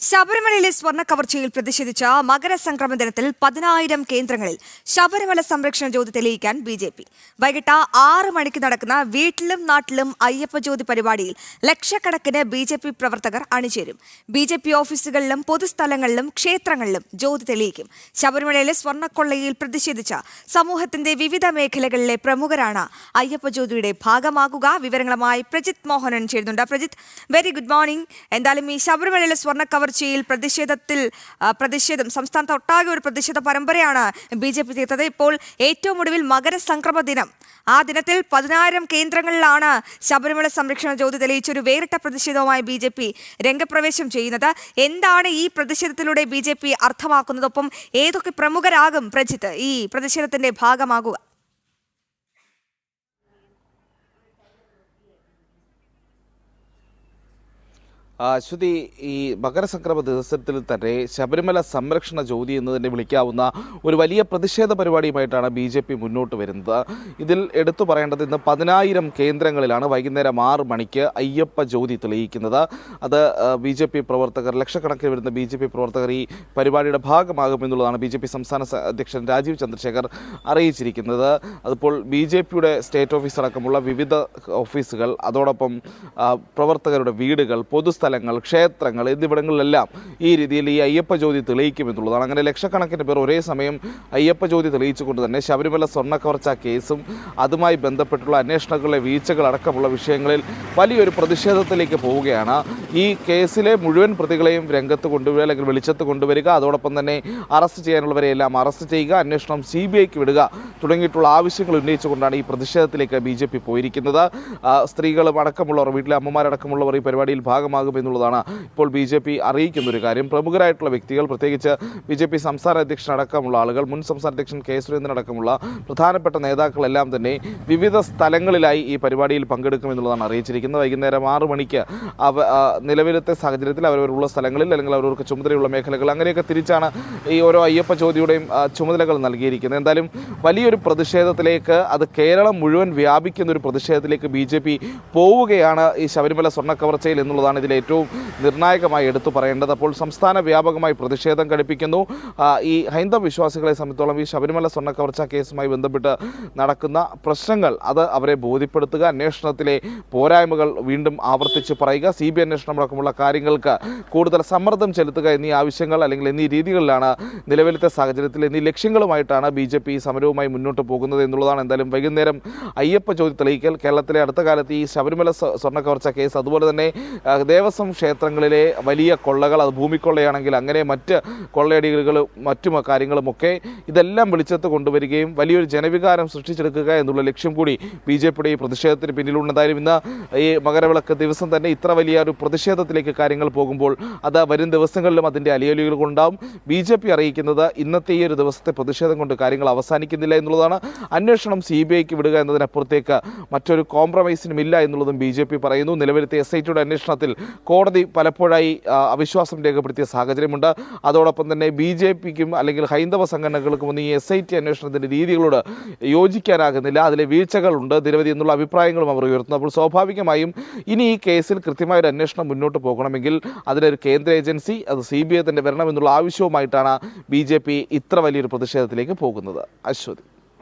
ശബരിമലയിലെ സ്വർണ്ണ കവർച്ചയിൽ പ്രതിഷേധിച്ച മകരസംക്രമ ദിനത്തിൽ 10,000 കേന്ദ്രങ്ങളിൽ ശബരിമല സംരക്ഷണ ജ്യോതി തെളിയിക്കാൻ ബി.ജെ.പി. വൈകിട്ട് 6 മണിക്ക് നടക്കുന്ന വീട്ടിലും നാട്ടിലും അയ്യപ്പ ജ്യോതി പരിപാടിയിൽ ലക്ഷക്കണക്കിന് ബി.ജെ.പി. പ്രവർത്തകർ അണിചേരും. ബി.ജെ.പി. ഓഫീസുകളിലും പൊതുസ്ഥലങ്ങളിലും ക്ഷേത്രങ്ങളിലും ജ്യോതി തെളിയിക്കും. ശബരിമലയിലെ സ്വർണ്ണക്കൊള്ളയിൽ പ്രതിഷേധിച്ച സമൂഹത്തിന്റെ വിവിധ മേഖലകളിലെ പ്രമുഖരാണ് അയ്യപ്പ ജ്യോതിയുടെ ഭാഗമാകുക. വിവരങ്ങളുമായി പ്രജിത് മോഹനൻ ചേരുന്നുണ്ട്. Prajith, very good morning. എന്തായാലും ഈ ശബരിമലയിലെ സ്വർണ്ണ കവർച്ചയിൽ പ്രതിഷേധം സംസ്ഥാനത്തൊട്ടാകെ ഒരു പ്രതിഷേധ പരമ്പരയാണ് ബി.ജെ.പി. തീർത്തത്. ഇപ്പോൾ ഏറ്റവും ഒടുവിൽ മകരസംക്രമ ദിനം, ആ ദിനത്തിൽ 10,000 കേന്ദ്രങ്ങളിലാണ് ശബരിമല സംരക്ഷണ ജ്യോതി തെളിയിച്ച ഒരു വേറിട്ട പ്രതിഷേധവുമായി ബി.ജെ.പി. രംഗപ്രവേശം ചെയ്യുന്നത്. എന്താണ് ഈ പ്രതിഷേധത്തിലൂടെ ബി.ജെ.പി. അർത്ഥമാക്കുന്നതൊപ്പം ഏതൊക്കെ പ്രമുഖരാകും പ്രജിത്ത് ഈ പ്രതിഷേധത്തിന്റെ ഭാഗമാകുക? അശ്വതി, ഈ മകരസംക്രമ ദിവസത്തിൽ തന്നെ ശബരിമല സംരക്ഷണ ജ്യോതി എന്ന് തന്നെ വിളിക്കാവുന്ന ഒരു വലിയ പ്രതിഷേധ പരിപാടിയുമായിട്ടാണ് ബി.ജെ.പി. മുന്നോട്ട് വരുന്നത്. ഇതിൽ എടുത്തു പറയേണ്ടത് ഇന്ന് 10,000 കേന്ദ്രങ്ങളിലാണ് വൈകുന്നേരം 6 മണിക്ക് അയ്യപ്പ ജ്യോതി തെളിയിക്കുന്നത്. അത് ബി.ജെ.പി. പ്രവർത്തകർ, ലക്ഷക്കണക്കിന് വരുന്ന ബി.ജെ.പി. പ്രവർത്തകർ ഈ പരിപാടിയുടെ ഭാഗമാകുമെന്നുള്ളതാണ് ബി.ജെ.പി. സംസ്ഥാന അധ്യക്ഷൻ രാജീവ് ചന്ദ്രശേഖർ അറിയിച്ചിരിക്കുന്നത്. അതിപ്പോൾ ബി.ജെ.പിയുടെ സ്റ്റേറ്റ് ഓഫീസ് അടക്കമുള്ള വിവിധ ഓഫീസുകൾ, അതോടൊപ്പം പ്രവർത്തകരുടെ വീടുകൾ, പൊതുസ്ഥലങ്ങൾ, ക്ഷേത്രങ്ങൾ എന്നിവിടങ്ങളിലെല്ലാം ഈ രീതിയിൽ ഈ അയ്യപ്പ ജ്യോതി തെളിയിക്കുമെന്നുള്ളതാണ്. അങ്ങനെ ലക്ഷക്കണക്കിന് പേർ ഒരേ സമയം അയ്യപ്പ ജ്യോതി തെളിയിച്ചുകൊണ്ട് തന്നെ ശബരിമല സ്വർണ്ണക്കവർച്ച കേസും അതുമായി ബന്ധപ്പെട്ടുള്ള അന്വേഷണങ്ങളിലെ വീഴ്ചകൾ അടക്കമുള്ള വിഷയങ്ങളിൽ വലിയൊരു പ്രതിഷേധത്തിലേക്ക് പോവുകയാണ്. ഈ കേസിലെ മുഴുവൻ പ്രതികളെയും രംഗത്ത് കൊണ്ടുവരിക, അല്ലെങ്കിൽ വെളിച്ചത്ത് കൊണ്ടുവരിക, അതോടൊപ്പം തന്നെ അറസ്റ്റ് ചെയ്യാനുള്ളവരെയെല്ലാം അറസ്റ്റ് ചെയ്യുക, അന്വേഷണം CBIക്ക് വിടുക തുടങ്ങിയിട്ടുള്ള ആവശ്യങ്ങൾ ഉന്നയിച്ചുകൊണ്ടാണ് ഈ പ്രതിഷേധത്തിലേക്ക് ബി.ജെ.പി. പോയിരിക്കുന്നത്. സ്ത്രീകളും അടക്കമുള്ളവർ, വീട്ടിലെ അമ്മമാരടക്കമുള്ളവർ ഈ പരിപാടിയിൽ ഭാഗമാകും എന്നുള്ളതാണ് ഇപ്പോൾ ബി.ജെ.പി. അറിയിക്കുന്ന ഒരു കാര്യം. പ്രമുഖരായിട്ടുള്ള വ്യക്തികൾ, പ്രത്യേകിച്ച് ബി.ജെ.പി. സംസ്ഥാന അധ്യക്ഷൻ അടക്കമുള്ള ആളുകൾ, മുൻ സംസ്ഥാന അധ്യക്ഷൻ കെ സുരേന്ദ്രൻ അടക്കമുള്ള പ്രധാനപ്പെട്ട നേതാക്കളെല്ലാം തന്നെ വിവിധ സ്ഥലങ്ങളിലായി ഈ പരിപാടിയിൽ പങ്കെടുക്കുമെന്നുള്ളതാണ് അറിയിച്ചിരിക്കുന്നത്. വൈകുന്നേരം 6 മണിക്ക് നിലവിലത്തെ സാഹചര്യത്തിൽ അവരവരുള്ള സ്ഥലങ്ങളിൽ, അല്ലെങ്കിൽ അവർക്ക് ചുമതലയുള്ള മേഖലകൾ, അങ്ങനെയൊക്കെ തിരിച്ചാണ് ഈ ഓരോ അയ്യപ്പ ജ്യോതിയുടെയും ചുമതലകൾ നൽകിയിരിക്കുന്നത്. എന്തായാലും വലിയൊരു പ്രതിഷേധത്തിലേക്ക്, അത് കേരളം മുഴുവൻ വ്യാപിക്കുന്ന ഒരു പ്രതിഷേധത്തിലേക്ക് ബി.ജെ.പി. പോവുകയാണ് ഈ ശബരിമല സ്വർണ്ണക്കവർച്ചയിൽ എന്നുള്ളതാണ് ഇതിൽ ഏറ്റവും നിർണായകമായി എടുത്തു പറയേണ്ടത്. അപ്പോൾ സംസ്ഥാന വ്യാപകമായി പ്രതിഷേധം ഘടിപ്പിക്കുന്നു. ഈ ഹൈന്ദവ വിശ്വാസികളെ സംബന്ധിച്ചോളം ഈ ശബരിമല സ്വർണ്ണക്കവർച്ച കേസുമായി ബന്ധപ്പെട്ട് നടക്കുന്ന പ്രശ്നങ്ങൾ, അത് അവരെ ബോധ്യപ്പെടുത്തുക, അന്വേഷണത്തിലെ പോരായ്മകൾ വീണ്ടും ആവർത്തിച്ച് പറയുക, CBI അന്വേഷണം അടക്കമുള്ള കാര്യങ്ങൾക്ക് കൂടുതൽ സമ്മർദ്ദം ചെലുത്തുക എന്നീ ആവശ്യങ്ങൾ, അല്ലെങ്കിൽ എന്നീ രീതികളിലാണ് നിലവിലത്തെ സാഹചര്യത്തിൽ, എന്നീ ലക്ഷ്യങ്ങളുമായിട്ടാണ് ബി.ജെ.പി. സമരവുമായി മുന്നോട്ട് പോകുന്നത് എന്നുള്ളതാണ്. എന്തായാലും വൈകുന്നേരം അയ്യപ്പ ജ്യോതി തെളിയിക്കൽ, കേരളത്തിലെ അടുത്ത കാലത്ത് ഈ ശബരിമല സ്വർണ്ണക്കവർച്ച കേസ്, അതുപോലെ തന്നെ ദേവസ്വം ക്ഷേത്രങ്ങളിലെ വലിയ കൊള്ളകൾ, അത് ഭൂമിക്കൊള്ളയാണെങ്കിൽ അങ്ങനെ മറ്റ് കൊള്ളയടികളും മറ്റു കാര്യങ്ങളുമൊക്കെ, ഇതെല്ലാം വെളിച്ചത്ത് കൊണ്ടുവരികയും വലിയൊരു ജനവികാരം സൃഷ്ടിച്ചെടുക്കുക എന്നുള്ള ലക്ഷ്യം കൂടി ബി.ജെ.പിയുടെ ഈ പ്രതിഷേധത്തിന് പിന്നിലുണ്ടായാലും ഇന്ന് ഈ മകരവിളക്ക് ദിവസം തന്നെ ഇത്ര വലിയ ഒരു പ്രതിഷേധത്തിലേക്ക് കാര്യങ്ങൾ പോകുമ്പോൾ അത് വരും ദിവസങ്ങളിലും അതിൻ്റെ അലിയലുകൾ ഉണ്ടാവും. ബി.ജെ.പി. അറിയിക്കുന്നത് ഇന്നത്തെ ഈ ഒരു ദിവസത്തെ പ്രതിഷേധം കൊണ്ട് കാര്യങ്ങൾ അവസാനിക്കുന്നില്ല എന്നുള്ളതാണ്. അന്വേഷണം CBIക്ക് വിടുക എന്നതിനപ്പുറത്തേക്ക് മറ്റൊരു കോംപ്രമൈസിനും ഇല്ല എന്നുള്ളതും ബി.ജെ.പി. പറയുന്നു. നിലവിലത്തെ SITയുടെ അന്വേഷണത്തിൽ കോടതി പലപ്പോഴായി അവിശ്വാസം രേഖപ്പെടുത്തിയ സാഹചര്യമുണ്ട്. അതോടൊപ്പം തന്നെ ബി.ജെ.പിക്കും അല്ലെങ്കിൽ ഹൈന്ദവ സംഘടനകൾക്കും ഒന്നും ഈ SIT അന്വേഷണത്തിൻ്റെ രീതികളോട് യോജിക്കാനാകുന്നില്ല, അതിലെ വീഴ്ചകളുണ്ട് നിരവധി എന്നുള്ള അഭിപ്രായങ്ങളും അവർ ഉയർത്തുന്നു. അപ്പോൾ സ്വാഭാവികമായും ഇനി ഈ കേസിൽ കൃത്യമായൊരു അന്വേഷണം മുന്നോട്ട് പോകണമെങ്കിൽ അതിനൊരു കേന്ദ്ര ഏജൻസി, അത് CBI തന്നെ വരണമെന്നുള്ള ആവശ്യവുമായിട്ടാണ് ബി.ജെ.പി. ഇത്ര വലിയൊരു പ്രതിഷേധത്തിലേക്ക് പോകുന്നത്. അശ്വതി.